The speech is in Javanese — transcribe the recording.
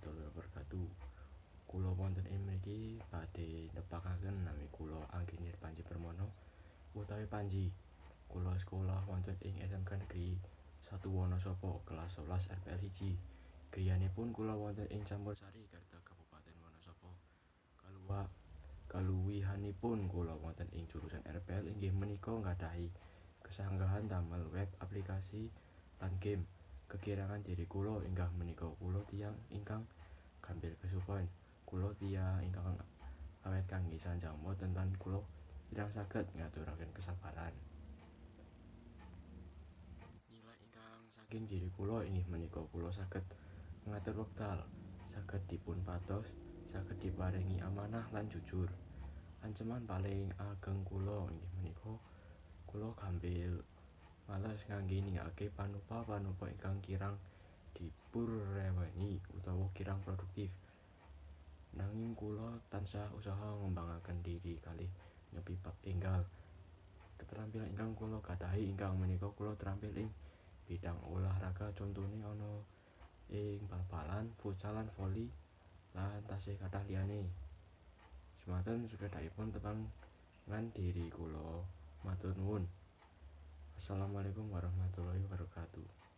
warahmatullahi wabarakatuh. Kula wonten ing mriki badhe nepakaken nami kula Angginir Panji Permono utawi Panji. Kula sekolah wonten ing SMK Negeri 1 Wonosobo kelas 11 RPL 1. Griyanipun kula wonten ing Campursari Garda Kabupaten Wonosobo. Kaluwihanipun kula wonten ing jurusan RPL inggih menika nggadhahi kesanggahan damel web aplikasi lan game. Kekirangan diri kula inggih menika kula tiyang ingkang gampil kesupen. Kula tiyang ingkang awet kangge sanjang mboten lan kula kirang saged ngaturaken kesabaran. Nilai ingkang saking diri kula inggih menika kula saged ngatur wekdal, saged dipun pados, saged diparingi amanah lan jujur. Ancaman paling ageng kula inggih menika kula gampil males kangge ninggalake panupa-panupa ingkang kirang dipurreweni utawa kirang produktif. Nanging kula tansah usaha ngembangaken diri kalih nyobi bab enggal. Keterampilan ingkang kula gadhahi ingkang menika kula terampil ing bidang olahraga, contone ana ing bal-balan, futsal lan voli lan tasih kathah liyane. Semanten sekedhapipun tepangan diri kula. Matur nuwun. Assalamualaikum warahmatullahi wabarakatuh.